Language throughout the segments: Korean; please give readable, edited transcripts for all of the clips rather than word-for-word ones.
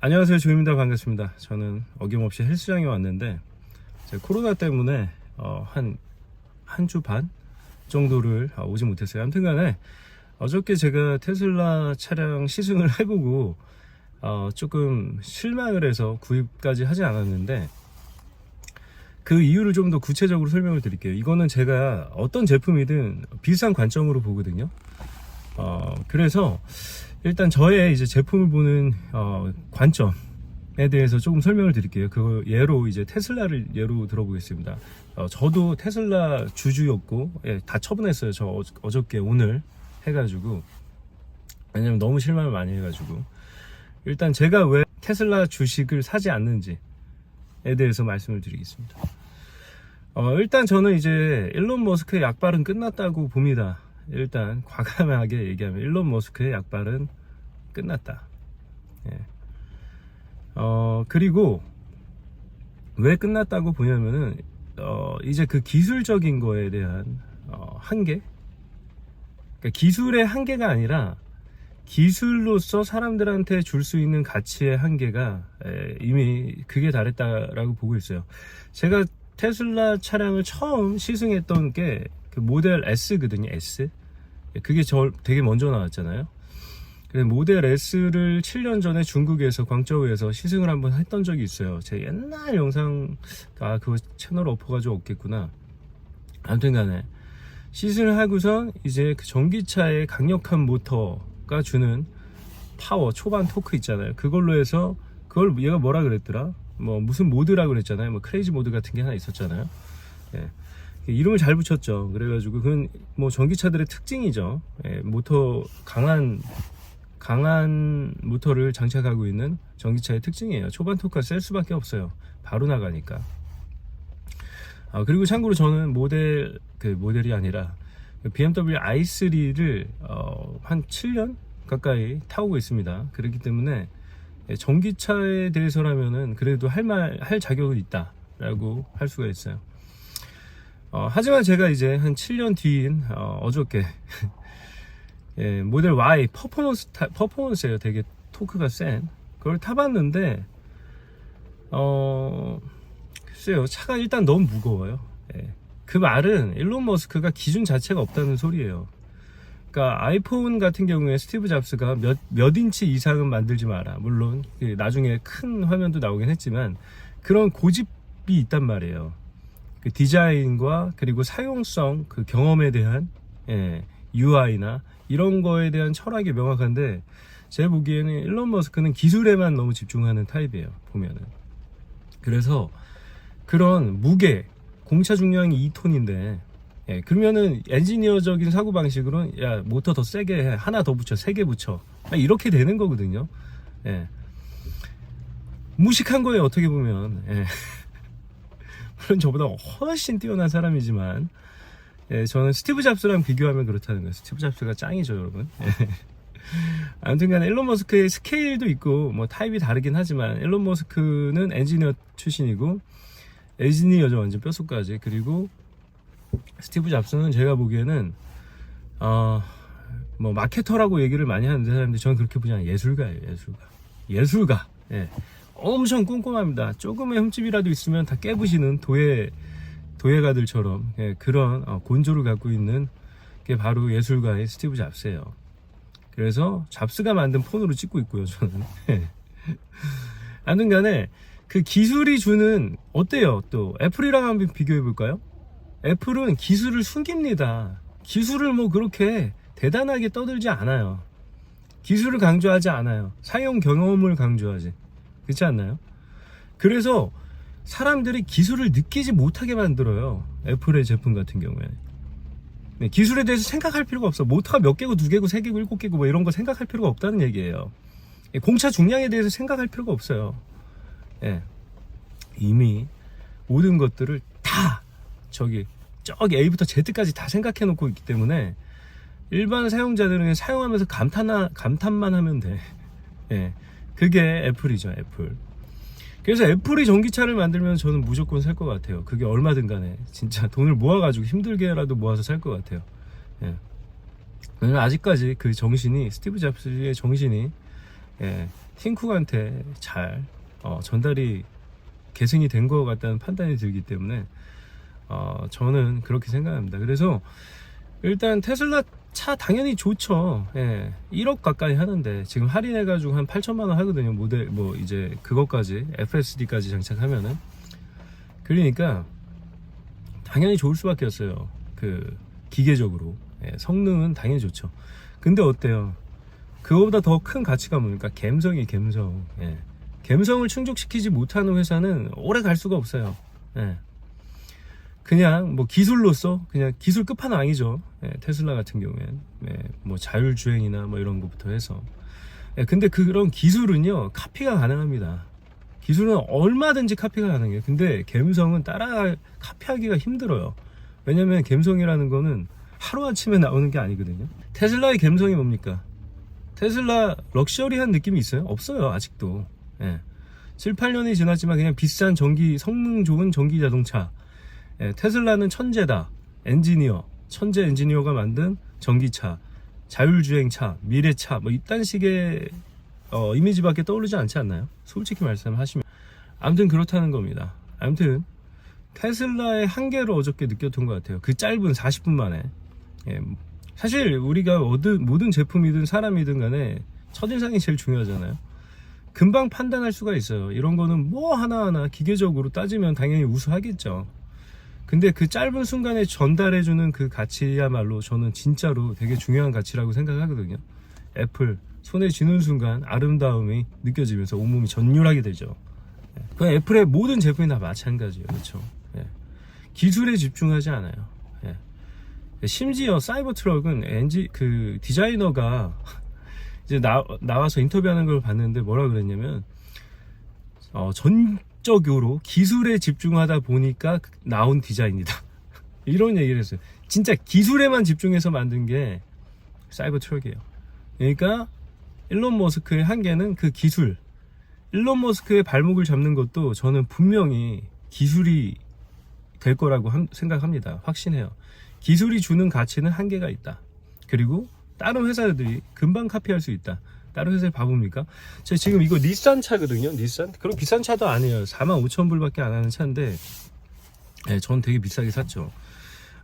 안녕하세요, 조입니다. 반갑습니다. 저는 어김없이 헬스장에 왔는데 제가 코로나 때문에 한 주 반 정도를 오지 못했어요. 아무튼 간에 어저께 제가 테슬라 차량 시승을 해보고 조금 실망을 해서 구입까지 하지 않았는데, 그 이유를 좀 더 구체적으로 설명을 드릴게요. 이거는 제가 어떤 제품이든 비슷한 관점으로 보거든요. 그래서 일단 저의 이제 제품을 보는 관점에 대해서 조금 설명을 드릴게요. 그 예로 이제 테슬라를 예로 들어보겠습니다. 저도 테슬라 주주였고, 다 처분했어요. 저 어저께 오늘 해가지고. 왜냐면 너무 실망을 많이 해가지고. 일단 제가 왜 테슬라 주식을 사지 않는지에 대해서 말씀을 드리겠습니다. 일단 저는 이제 일론 머스크의 약발은 끝났다고 봅니다. 일단 과감하게 얘기하면 일론 머스크의 약발은 끝났다. 예. 그리고 왜 끝났다고 보냐면은 이제 그 기술적인 거에 대한 한계, 그러니까 기술의 한계가 아니라 기술로서 사람들한테 줄 수 있는 가치의 한계가 이미 극에 달했다라고 보고 있어요. 제가 테슬라 차량을 처음 시승했던 게 그 모델 S거든요. S. 그게 되게 먼저 나왔잖아요. 그래서 모델 S를 7년 전에 중국에서 광저우에서 시승을 한번 했던 적이 있어요. 제 옛날 영상, 그거 채널 엎어가지고 없겠구나. 아무튼 간에 시승을 하고선 이제 그 전기차의 강력한 모터가 주는 파워, 초반 토크 있잖아요. 그걸로 해서, 그걸 얘가 뭐라 그랬더라? 무슨 모드라고 그랬잖아요. 크레이지 모드 같은 게 하나 있었잖아요. 예. 이름을 잘 붙였죠. 그래가지고 그건 전기차들의 특징이죠. 예, 모터 강한 모터를 장착하고 있는 전기차의 특징이에요. 초반 토크가 셀 수밖에 없어요. 바로 나가니까. 그리고 참고로 저는 모델이 아니라 BMW i3를 한 7년 가까이 타고 있습니다. 그렇기 때문에 전기차에 대해서라면은 그래도 할 자격은 있다라고 할 수가 있어요. 하지만 제가 이제 한 7년 뒤인 어저께 예, 모델 Y 퍼포먼스예요. 되게 토크가 센 그걸 타봤는데 글쎄요, 차가 일단 너무 무거워요. 예. 그 말은 일론 머스크가 기준 자체가 없다는 소리예요. 그러니까 아이폰 같은 경우에 스티브 잡스가 몇 인치 이상은 만들지 마라, 물론 나중에 큰 화면도 나오긴 했지만 그런 고집이 있단 말이에요. 그 디자인과 그리고 사용성, 그 경험에 대한 UI나 이런 거에 대한 철학이 명확한데, 제가 보기에는 일론 머스크는 기술에만 너무 집중하는 타입이에요, 보면은. 그래서 그런 무게, 공차 중량이 2톤인데 그러면은 엔지니어적인 사고방식으로는 야, 모터 더 세게 해, 하나 더 붙여, 3개 붙여, 이렇게 되는 거거든요. 예. 무식한 거예요, 어떻게 보면. 예. 물론 저보다 훨씬 뛰어난 사람이지만, 예, 저는 스티브 잡스랑 비교하면 그렇다는 거예요. 스티브 잡스가 짱이죠, 여러분. 예. 아무튼 간에 일론 머스크의 스케일도 있고 타입이 다르긴 하지만, 일론 머스크는 엔지니어 출신이고, 엔지니어죠, 완전 뼛속까지. 그리고 스티브 잡스는 제가 보기에는 마케터라고 얘기를 많이 하는데, 사람들이 저는 그렇게 보지 않아요. 예술가예요, 예술가. 예. 엄청 꼼꼼합니다. 조금의 흠집이라도 있으면 다 깨부시는 도예가들처럼, 예, 그런 곤조를 갖고 있는 게 바로 예술가의 스티브 잡스예요. 그래서 잡스가 만든 폰으로 찍고 있고요, 저는. 아무튼 간에 그 기술이 주는, 어때요? 또 애플이랑 한번 비교해 볼까요? 애플은 기술을 숨깁니다. 기술을 그렇게 대단하게 떠들지 않아요. 기술을 강조하지 않아요. 사용 경험을 강조하지. 그렇지 않나요? 그래서 사람들이 기술을 느끼지 못하게 만들어요, 애플의 제품 같은 경우에. 네, 기술에 대해서 생각할 필요가 없어. 모터가 몇 개고 2개고 3개고 7개고 이런 거 생각할 필요가 없다는 얘기예요. 공차 중량에 대해서 생각할 필요가 없어요. 예. 이미 모든 것들을 다 저기 A부터 Z까지 다 생각해 놓고 있기 때문에 일반 사용자들은 그냥 사용하면서 감탄만 하면 돼. 예. 그게 애플이죠, 애플. 그래서 애플이 전기차를 만들면 저는 무조건 살 것 같아요. 그게 얼마든 간에 진짜 돈을 모아가지고 힘들게라도 모아서 살 것 같아요. 예. 왜냐면 아직까지 그 정신이, 스티브 잡스의 정신이 팀쿡한테 잘 전달이 계승이 된 것 같다는 판단이 들기 때문에 저는 그렇게 생각합니다. 그래서 일단 테슬라 차 당연히 좋죠. 1억 가까이 하는데 지금 할인해가지고 한 8천만 원 하거든요. 모델 뭐 이제 그것까지 FSD까지 장착하면은. 그러니까 당연히 좋을 수밖에 없어요. 그 기계적으로 성능은 당연히 좋죠. 근데 어때요? 그거보다 더 큰 가치가 뭡니까? 감성이 감성. 감성을 충족시키지 못하는 회사는 오래 갈 수가 없어요. 그냥 뭐 기술로서 그냥 기술 끝판왕이죠. 테슬라 같은 경우엔 뭐 자율주행이나 뭐 이런 것부터 해서. 근데 그런 기술은요 카피가 가능합니다. 기술은 얼마든지 카피가 가능해요. 근데 감성은 따라 카피하기가 힘들어요. 왜냐면 감성이라는 거는 하루아침에 나오는 게 아니거든요. 테슬라의 감성이 뭡니까? 테슬라 럭셔리한 느낌이 있어요? 없어요 아직도. 7, 8년이 지났지만 그냥 비싼 전기 성능 좋은 전기 자동차. 테슬라는 천재다. 엔지니어, 천재 엔지니어가 만든 전기차, 자율주행차, 미래차 뭐 이딴 식의 이미지밖에 떠오르지 않지 않나요? 솔직히 말씀하시면. 아무튼 그렇다는 겁니다. 아무튼 테슬라의 한계를 어저께 느꼈던 것 같아요. 그 짧은 40분 만에. 사실 우리가 모든 제품이든 사람이든 간에 첫인상이 제일 중요하잖아요. 금방 판단할 수가 있어요. 이런 거는 뭐 하나하나 기계적으로 따지면 당연히 우수하겠죠. 근데 그 짧은 순간에 전달해주는 그 가치야말로 저는 진짜로 되게 중요한 가치라고 생각하거든요. 애플 손에 쥐는 순간 아름다움이 느껴지면서 온몸이 전율하게 되죠. 그 애플의 모든 제품이 다 마찬가지예요. 그렇죠? 기술에 집중하지 않아요. 심지어 사이버 트럭은 그 디자이너가 이제 나와서 인터뷰하는 걸 봤는데 뭐라 그랬냐면 전적으로 기술에 집중하다 보니까 나온 디자인이다. 이런 얘기를 했어요. 진짜 기술에만 집중해서 만든 게 사이버 트럭이에요. 그러니까 일론 머스크의 한계는 그 기술. 일론 머스크의 발목을 잡는 것도 저는 분명히 기술이 될 거라고 생각합니다. 확신해요. 기술이 주는 가치는 한계가 있다. 그리고 다른 회사들이 금방 카피할 수 있다. 다른 회사에 봐봅니까? 제가 지금 이거 닛산 차거든요. 닛산? 그럼 비싼 차도 아니에요. 45,000불밖에 안 하는 차인데 전 되게 비싸게 샀죠.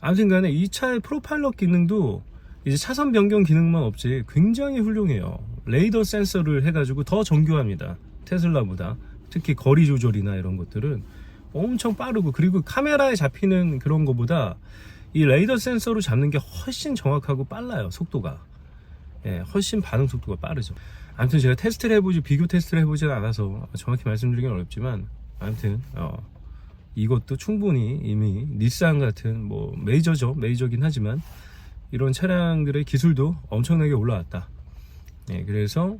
아무튼 간에 이 차의 프로파일럿 기능도 이제 차선 변경 기능만 없지 굉장히 훌륭해요. 레이더 센서를 해가지고 더 정교합니다. 테슬라보다. 특히 거리 조절이나 이런 것들은 엄청 빠르고, 그리고 카메라에 잡히는 그런 거보다 이 레이더 센서로 잡는 게 훨씬 정확하고 빨라요. 속도가. 훨씬 반응 속도가 빠르죠. 아무튼 제가 테스트를 해보지, 비교 테스트를 해보지 않아서 정확히 말씀드리긴 어렵지만, 아무튼 이것도 충분히 이미 닛산 같은 뭐 메이저긴 하지만 이런 차량들의 기술도 엄청나게 올라왔다. 그래서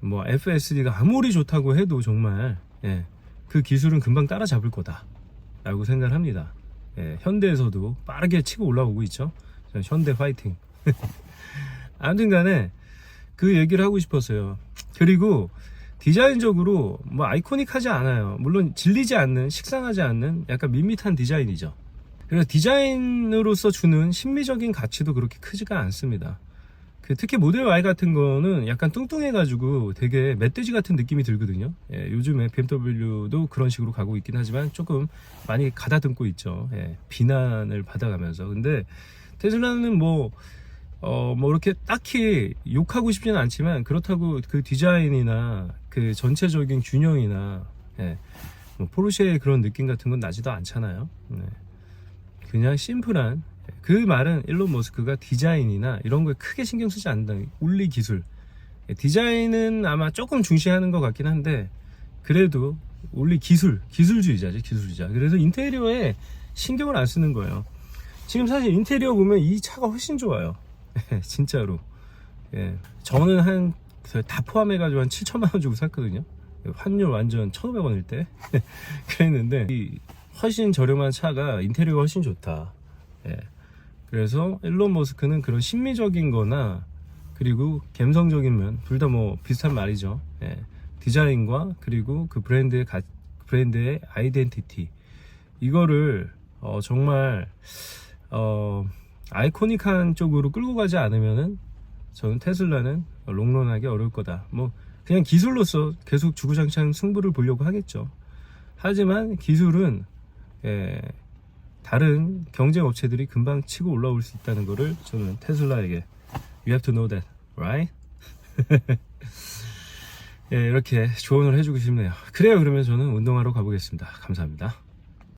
뭐 FSD가 아무리 좋다고 해도 정말 그 기술은 금방 따라잡을 거다 라고 생각을 합니다. 현대에서도 빠르게 치고 올라오고 있죠. 현대 화이팅. 아무튼 간에 그 얘기를 하고 싶었어요. 그리고 디자인적으로 뭐 아이코닉하지 않아요. 물론 질리지 않는, 식상하지 않는 약간 밋밋한 디자인이죠. 그래서 디자인으로서 주는 심미적인 가치도 그렇게 크지가 않습니다. 특히 모델 Y 같은 거는 약간 뚱뚱해가지고 되게 멧돼지 같은 느낌이 들거든요. 요즘에 BMW도 그런 식으로 가고 있긴 하지만 조금 많이 가다듬고 있죠. 비난을 받아가면서. 근데 테슬라는 뭐 이렇게 딱히 욕하고 싶지는 않지만, 그렇다고 그 디자인이나 그 전체적인 균형이나 뭐 포르쉐의 그런 느낌 같은 건 나지도 않잖아요. 그냥 심플한, 그 말은 일론 머스크가 디자인이나 이런 거에 크게 신경 쓰지 않는다. 올리 기술. 디자인은 아마 조금 중시하는 것 같긴 한데, 그래도 올리 기술주의자지, 기술주의자. 그래서 인테리어에 신경을 안 쓰는 거예요. 지금 사실 인테리어 보면 이 차가 훨씬 좋아요. 진짜로. 저는 다 포함해가지고 한 7천만원 주고 샀거든요. 환율 완전 1,500원일 때. 그랬는데, 훨씬 저렴한 차가 인테리어가 훨씬 좋다. 그래서 일론 머스크는 그런 심미적인 거나, 그리고 감성적인 면, 둘 다 뭐 비슷한 말이죠. 디자인과 그리고 그 브랜드의 아이덴티티, 이거를 정말 아이코닉한 쪽으로 끌고 가지 않으면은 저는 테슬라는 롱런하기 어려울 거다. 뭐 그냥 기술로서 계속 주구장창 승부를 보려고 하겠죠. 하지만 기술은 다른 경쟁 업체들이 금방 치고 올라올 수 있다는 거를 저는 테슬라에게 You have to know that, right? 이렇게 조언을 해주고 싶네요. 그래요. 그러면 저는 운동하러 가보겠습니다. 감사합니다.